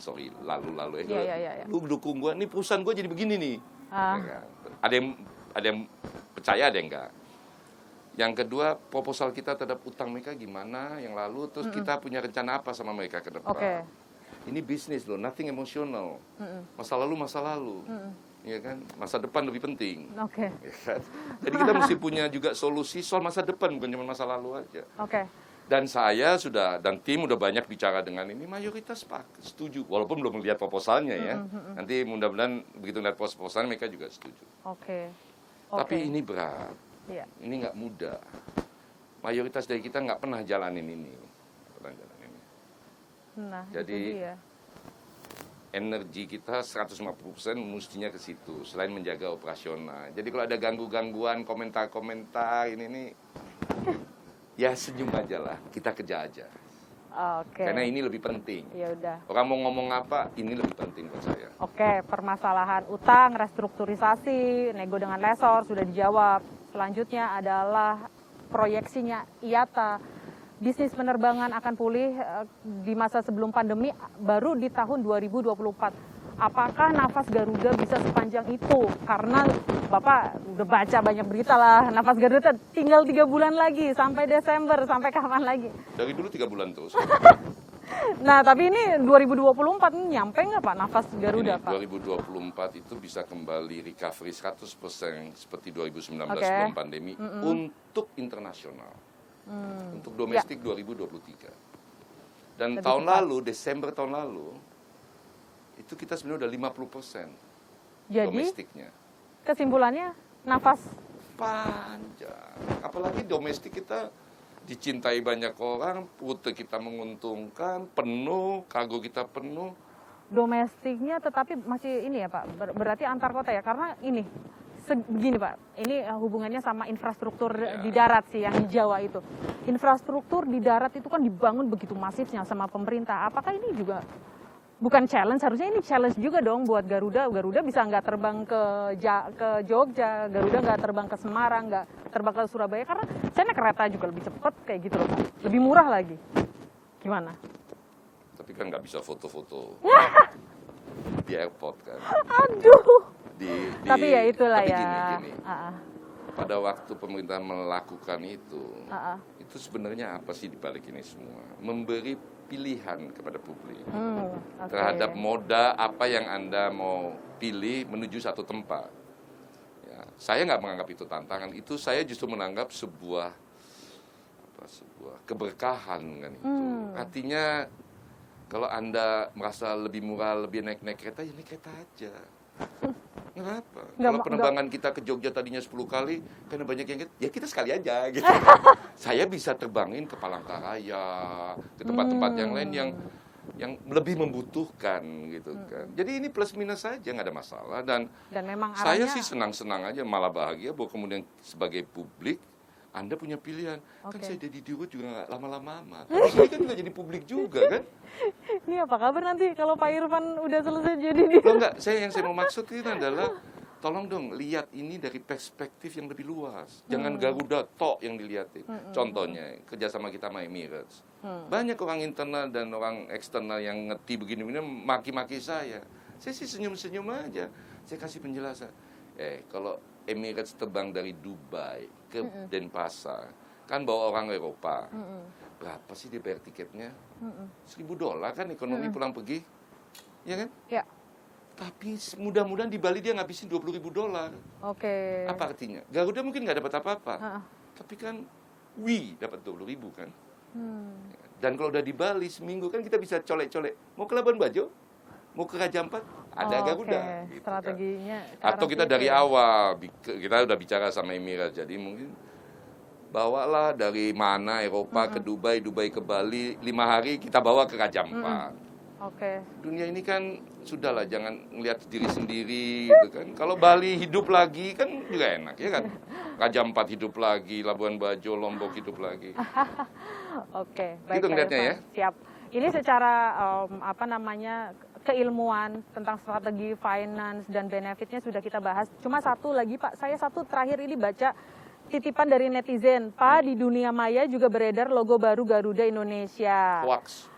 lu dukung gua, nih perusahaan gua jadi begini nih. Ada yang percaya, ada yang enggak. Yang kedua, proposal kita terhadap utang mereka gimana yang lalu, terus kita punya rencana apa sama mereka ke depan. Ini bisnis loh, nothing emotional. Masa lalu. Ya kan? Masa depan lebih penting. Ya kan? Jadi kita mesti punya juga solusi soal masa depan, bukan cuma masa lalu aja. Dan saya dan tim udah banyak bicara dengan ini, mayoritas setuju. Walaupun belum melihat proposalnya ya. Nanti mudah-mudahan begitu lihat proposalnya mereka juga setuju. Tapi ini berat. Ini nggak mudah. Mayoritas dari kita nggak pernah jalanin ini. Jadi energi kita 150% mestinya ke situ. Selain menjaga operasional. Jadi kalau ada gangguan komentar-komentar ini ya senyum aja lah. Kita kerja aja. Karena ini lebih penting. Ya udah. Orang mau ngomong apa, ini lebih penting buat saya. Permasalahan utang, restrukturisasi, nego dengan lessor sudah dijawab. Selanjutnya adalah proyeksinya IATA. Bisnis penerbangan akan pulih di masa sebelum pandemi baru di tahun 2024. Apakah nafas Garuda bisa sepanjang itu? Karena Bapak udah baca banyak berita lah, nafas Garuda tinggal 3 bulan lagi sampai Desember, sampai kapan lagi? Dari dulu 3 bulan terus. Nah, tapi ini 2024 nyampe nggak Pak nafas Garuda, Pak? 2024 itu bisa kembali recovery 100% seperti 2019 sebelum pandemi untuk internasional. Untuk domestik 2023. Dan tahun lalu, Desember tahun lalu, itu kita sebenarnya udah 50% domestiknya. Kesimpulannya, nafas panjang. Apalagi domestik kita dicintai banyak orang, rute kita menguntungkan, penuh, kargo kita penuh. Domestiknya tetapi masih ini ya Pak, berarti antar kota ya, karena ini begini Pak, ini hubungannya sama infrastruktur di darat sih, yang di Jawa itu. Infrastruktur di darat itu kan dibangun begitu masifnya sama pemerintah. Apakah ini juga bukan challenge, harusnya ini challenge juga dong buat Garuda. Garuda bisa nggak terbang ke Jogja, Garuda nggak terbang ke Semarang, nggak terbang ke Surabaya, karena saya naik kereta juga lebih cepat kayak gitu loh Pak. Lebih murah lagi. Gimana? Tapi kan nggak bisa foto-foto di airport kan. Aduh. Tapi ya itulah tapi ya. Gini. Pada waktu pemerintah melakukan itu sebenarnya apa sih dibalik ini semua? Memberi pilihan kepada publik terhadap moda apa yang Anda mau pilih menuju satu tempat. Ya, saya nggak menganggap itu tantangan, itu saya justru menganggap sebuah keberkahan kan itu. Artinya kalau Anda merasa lebih murah, lebih naik kereta, ya naik kereta aja. Kenapa? Kalau penerbangan kita ke Jogja tadinya 10 kali, karena banyak yang ya kita sekali aja gitu. Saya bisa terbangin ke Palangkaraya, ke tempat-tempat yang lain yang lebih membutuhkan gitu kan. Jadi ini plus minus saja, nggak ada masalah. Dan memang saya sih senang-senang aja, malah bahagia bahwa kemudian sebagai publik Anda punya pilihan. Kan saya jadi dirut juga nggak lama-lama amat. Tapi ini kan juga jadi publik juga kan. Ini apa kabar nanti kalau Pak Irfan udah selesai jadi dirut? Loh enggak, yang saya mau maksud itu adalah tolong dong lihat ini dari perspektif yang lebih luas. Jangan Garuda tok yang dilihatin. Contohnya kerjasama kita sama Emirates. Banyak orang internal dan orang eksternal yang ngerti begini-begini maki-maki saya. Saya sih senyum-senyum aja. Saya kasih penjelasan. Kalau Emirates terbang dari Dubai ke Denpasar, kan bawa orang Eropa. Berapa sih dia bayar tiketnya? $1.000 kan ekonomi pulang pergi, ya kan? Ya. Tapi mudah-mudahan di Bali dia ngabisin $20.000. Oke. Apa artinya? Garuda mungkin nggak dapat apa-apa, tapi kan dapat 20.000 kan. Dan kalau udah di Bali seminggu kan kita bisa colek-colek. Mau ke Labuan Bajo? Mau ke Raja Ampat? Ada Garuda. Gitu strateginya. Kan. Atau kita dari awal, kita udah bicara sama Emirates, jadi mungkin bawalah dari mana Eropa ke Dubai, Dubai ke Bali, 5 hari kita bawa ke Raja Ampat. Dunia ini kan sudahlah, jangan ngelihat diri sendiri gitu kan. Kalau Bali hidup lagi kan juga enak ya kan. Raja Ampat hidup lagi, Labuan Bajo, Lombok hidup lagi. Baik. Itu ngeliatnya ya. Siap. Ini secara keilmuan tentang strategi finance dan benefitnya sudah kita bahas. Cuma satu lagi Pak, saya terakhir ini baca titipan dari netizen. Pak, di dunia maya juga beredar logo baru Garuda Indonesia. Hoax.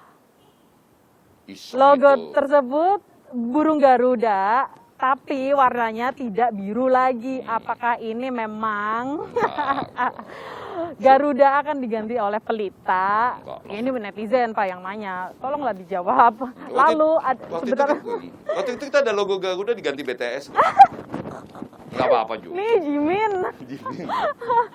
Logo tersebut burung Garuda, tapi warnanya tidak biru lagi. Apakah ini memang Garuda akan diganti oleh pelita? Ini netizen Pak yang nanya. Tolonglah dijawab. Lalu waktu itu kita ada logo Garuda diganti BTS. Nggak apa-apa juga. Nih Jimin.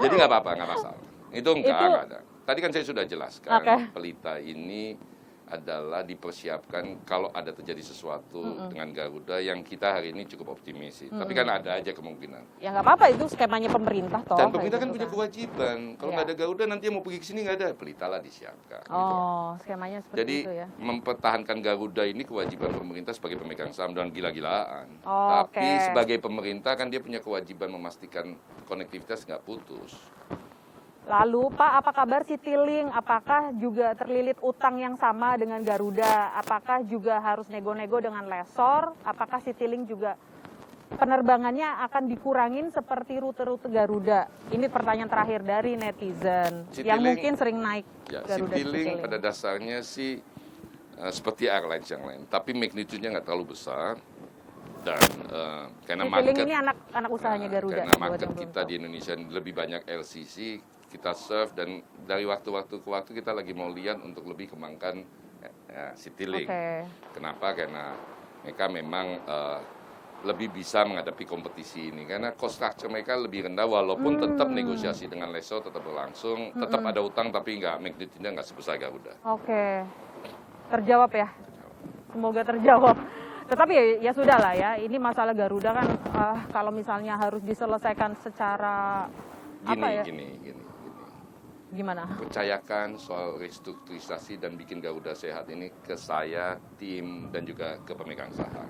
Jadi nggak apa-apa, nggak masalah. Itu nggak ada. Tadi kan saya sudah jelaskan, pelita ini adalah dipersiapkan kalau ada terjadi sesuatu dengan Garuda yang kita hari ini cukup optimis sih. Tapi kan ada aja kemungkinan. Ya nggak apa-apa, itu skemanya pemerintah toh. Dan pemerintah kan punya kewajiban. Kalau nggak ada Garuda nanti yang mau pergi ke sini nggak ada, pelita lah disiapkan. Gitu. Skemanya seperti jadi, itu ya. mempertahankan Garuda ini kewajiban pemerintah sebagai pemegang saham dan gila-gilaan. Tapi sebagai pemerintah kan dia punya kewajiban memastikan konektivitas nggak putus. Lalu Pak, apa kabar Citylink? Apakah juga terlilit utang yang sama dengan Garuda? Apakah juga harus nego-nego dengan lessor? Apakah Citylink juga penerbangannya akan dikurangin seperti rute-rute Garuda? Ini pertanyaan terakhir dari netizen yang mungkin sering naik Garuda. Citylink pada dasarnya sih seperti airlines yang lain, tapi magnitude-nya nggak terlalu besar. Dan karena market ini anak usahanya Garuda. Karena market kita di Indonesia lebih banyak LCC, kita serve, dan dari waktu-waktu ke waktu kita lagi mau lihat untuk lebih kembangkan Citylink. Kenapa? Karena mereka memang lebih bisa menghadapi kompetisi ini. Karena cost structure mereka lebih rendah, walaupun tetap negosiasi dengan lessor tetap berlangsung, tetap ada utang, tapi magnitude-nya nggak sebesar Garuda. Terjawab ya. Semoga terjawab. Tetapi ya sudah lah ya, ini masalah Garuda kan kalau misalnya harus diselesaikan secara gini. Gimana? Percayakan soal restrukturisasi dan bikin Garuda sehat ini ke saya, tim, dan juga ke pemegang saham.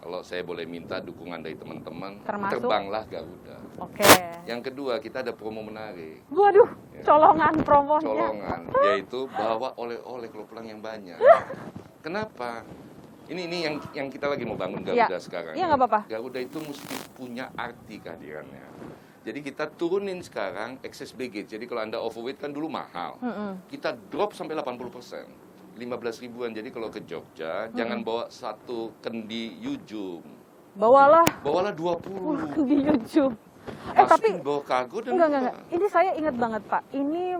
Kalau saya boleh minta dukungan dari teman-teman, Termasuk? terbanglah Garuda. Oke. Yang kedua, kita ada promo menarik. Waduh, Ya. colongan promonya. Colongan, yaitu bawa oleh-oleh kalau pulang yang banyak. Kenapa? Ini yang kita lagi mau bangun Garuda sekarang. Iya, nggak apa-apa. Garuda itu mesti punya arti kehadirannya. Jadi kita turunin sekarang excess baggage. Jadi kalau Anda overweight kan dulu mahal. Kita drop sampai 80%. 15 ribuan. Jadi kalau ke Jogja, jangan bawa satu kendi Yujum. Bawalah Bawalah 20. di YouTube. Tapi Masukin bawa kargo dan enggak. Ini saya ingat banget Pak. Ini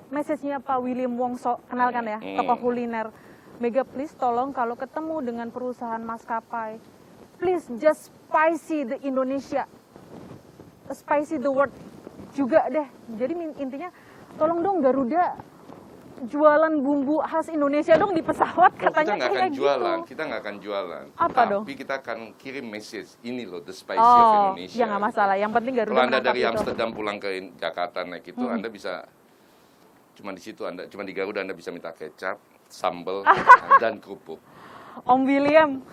message-nya Pak William Wongso, kenal kan ya, tokoh kuliner. Mega please tolong kalau ketemu dengan perusahaan maskapai, please just spicy the Indonesia, spicy the world juga deh. Jadi intinya tolong dong Garuda jualan bumbu khas Indonesia dong di pesawat, katanya kita nggak akan kayak jualan, gitu. kita nggak akan jualan. Apa dong? Tapi kita akan kirim message, ini loh the spicy of Oh, Indonesia. ya nggak masalah. Yang penting Garuda Kalau Anda menangkap dari itu. Amsterdam pulang ke Jakarta naik itu, Anda bisa cuma di situ, cuma di Garuda Anda bisa minta kecap, sambal, dan kerupuk. Om William.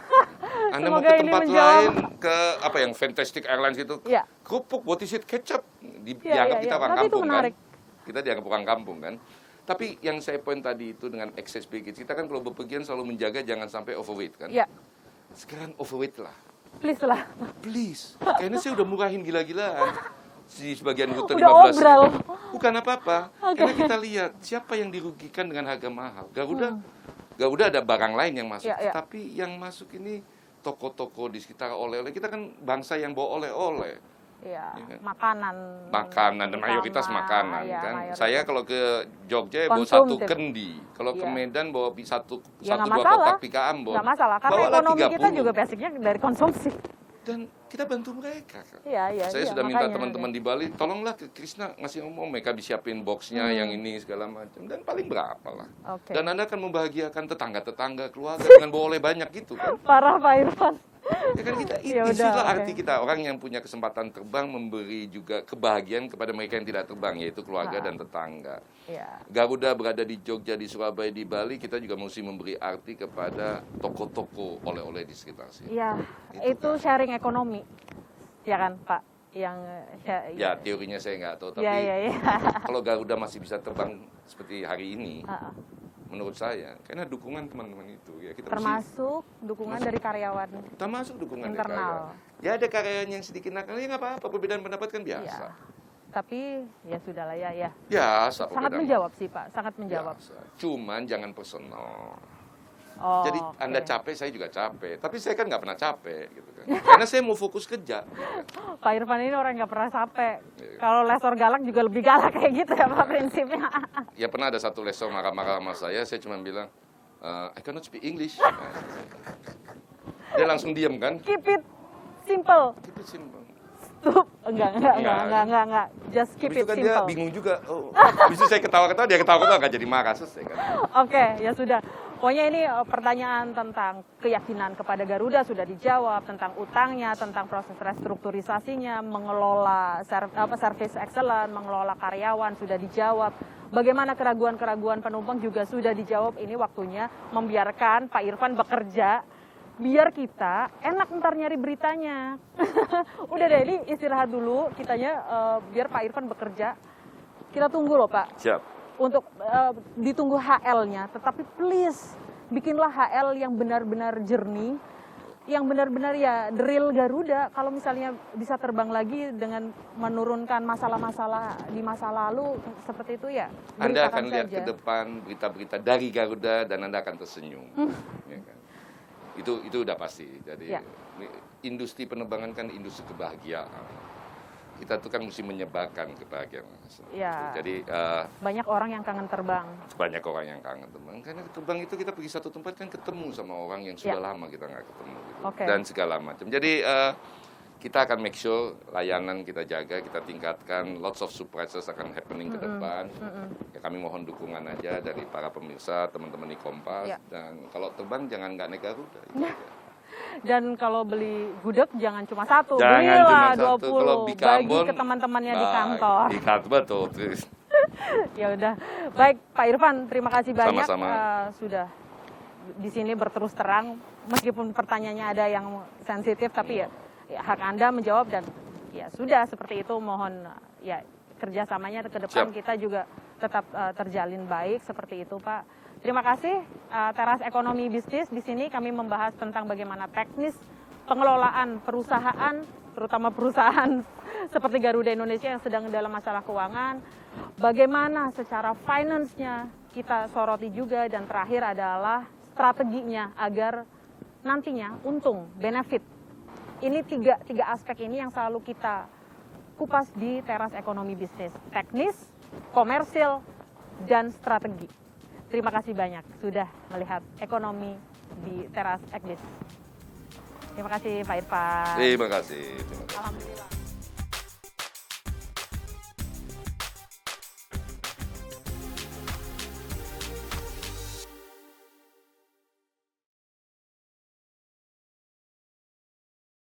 Anda mau Semoga ke ini tempat menjawab. lain, ke apa yang Fantastic Airlines gitu, Iya. kerupuk, what is it, kecap, Iya, dianggap iya, kita iya. orang Tapi itu kampung kan. menarik. Kita dianggap orang kampung kan. Tapi yang saya poin tadi itu dengan excess baggage, kita kan kalau bepergian selalu menjaga jangan sampai overweight kan. Ya, Sekarang overweight lah. please lah. Please, kayaknya saya udah murahin gila-gilaan di sebagian rute Udah 15 obral. Bukan apa-apa, Oke. karena kita lihat siapa yang dirugikan dengan harga mahal. Garuda ada barang lain yang masuk, Ya, ya. tapi yang masuk ini toko-toko di sekitar oleh-oleh. Kita kan bangsa yang bawa oleh-oleh. Iya, Iya kan? makanan. Dan mayoritas utama. makanan Iya, kan. mayoritas. Saya kalau ke Jogja bawa satu Konsumtif. kendi, kalau ke Iya. Medan bawa satu Ya nggak dua masalah. kotak pika Ambon. Nggak masalah, karena Bawalah ekonomi kita 30. juga basicnya dari konsumsi. Dan kita bantu mereka. Kak. Iya. Saya sudah minta makanya. teman-teman di Bali, tolonglah ke Krisna ngasih ngomong, mereka disiapin boxnya yang ini segala macam, dan paling berapa lah. Oke. Dan Anda akan membahagiakan tetangga-tetangga, keluarga dengan bawa oleh banyak gitu kan. Parah Pak Irfan. Ya kan kita, Ya udah, itulah oke. arti kita, orang yang punya kesempatan terbang memberi juga kebahagiaan kepada mereka yang tidak terbang, yaitu keluarga dan tetangga. Iya. Garuda berada di Jogja, di Surabaya, di Bali, kita juga mesti memberi arti kepada toko-toko oleh-oleh di sekitar sini. Iya, Itu itu sharing ekonomi. Ya kan, Pak? Yang Ya, teorinya saya nggak tahu, tapi Iya. kalau Garuda masih bisa terbang seperti hari ini, Heeh. menurut saya, karena dukungan teman-teman itu, ya kita mesti, Termasuk dukungan dari karyawan. termasuk dukungan dari internal. karyawan. Ya ada karyawan yang sedikit nakal, ya nggak apa-apa, perbedaan pendapat kan biasa. Iya. Tapi ya sudahlah ya. Biasa. Sangat perbedaan menjawab sih, Pak. Sangat menjawab. biasa. Cuman jangan personal. Oh, Jadi oke. Anda capek, saya juga capek. Tapi saya kan nggak pernah capek, gitu kan. Karena saya mau fokus kerja. Pak Irfan ini orang nggak pernah capek. Iya. Kalau lesor galak juga lebih galak kayak gitu ya Pak prinsipnya. Ya pernah ada satu lesor marah-marah sama saya cuma bilang, I cannot speak English. Dia langsung diam kan? Keep it simple. Itu simpel. Stop. Enggak. Just keep Habis itu it kan dia simple. bingung juga. Oh, habis itu saya ketawa-ketawa, dia ketawa-ketawa nggak jadi marah, selesai kan. Oke, ya sudah. Pokoknya ini pertanyaan tentang keyakinan kepada Garuda sudah dijawab, tentang utangnya, tentang proses restrukturisasinya, mengelola service excellent, mengelola karyawan sudah dijawab. Bagaimana keraguan-keraguan penumpang juga sudah dijawab. Ini waktunya membiarkan Pak Irfan bekerja, biar kita enak ntar nyari beritanya. Udah deh, ini istirahat dulu kitanya, biar Pak Irfan bekerja. Kita tunggu loh Pak. Siap. Untuk ditunggu HL-nya, tetapi please bikinlah HL yang benar-benar jernih, yang benar-benar ya the real Garuda. Kalau misalnya bisa terbang lagi dengan menurunkan masalah-masalah di masa lalu seperti itu ya, Anda beritakan akan lihat saja. ke depan berita-berita dari Garuda dan Anda akan tersenyum. Ya kan? Itu udah pasti. Jadi Ya. industri penerbangan kan industri kebahagiaan. Kita tuh kan mesti menyebarkan kebahagiaan. Ya. Jadi Banyak orang yang kangen terbang. banyak orang yang kangen terbang. Karena terbang itu kita pergi satu tempat kan ketemu sama orang yang sudah Ya. lama kita nggak ketemu. Gitu. Oke. Dan segala macam. Jadi kita akan make sure layanan kita jaga, kita tingkatkan. Lots of surprises akan happening ke depan. Ya, kami mohon dukungan aja dari para pemirsa, teman-teman di Kompas. Ya. Dan kalau terbang jangan nggak naik Garuda. Itu aja. Dan kalau beli gudeg jangan cuma satu, Jangan belilah cuma satu. 20, Kalau di bagi Ambon, ke teman-temannya di nah, kantor. Di kantor betul. Ya udah, baik Pak Irfan, terima kasih banyak Sama-sama. sudah di sini berterus terang, meskipun pertanyaannya ada yang sensitif, tapi ya hak Anda menjawab dan ya sudah seperti itu. Mohon ya kerjasamanya ke depan Siap. kita juga tetap terjalin baik seperti itu, Pak. Terima kasih. Teras Ekonomi Bisnis di sini kami membahas tentang bagaimana teknis pengelolaan perusahaan, terutama perusahaan seperti Garuda Indonesia yang sedang dalam masalah keuangan. Bagaimana secara finance-nya kita soroti juga, dan terakhir adalah strateginya agar nantinya untung, benefit. Ini tiga aspek ini yang selalu kita kupas di Teras Ekonomi Bisnis. Teknis, komersil, dan strategi. Terima kasih banyak sudah melihat ekonomi di Teras Ekbis. Terima kasih Pak Irfan. Terima kasih. Alhamdulillah.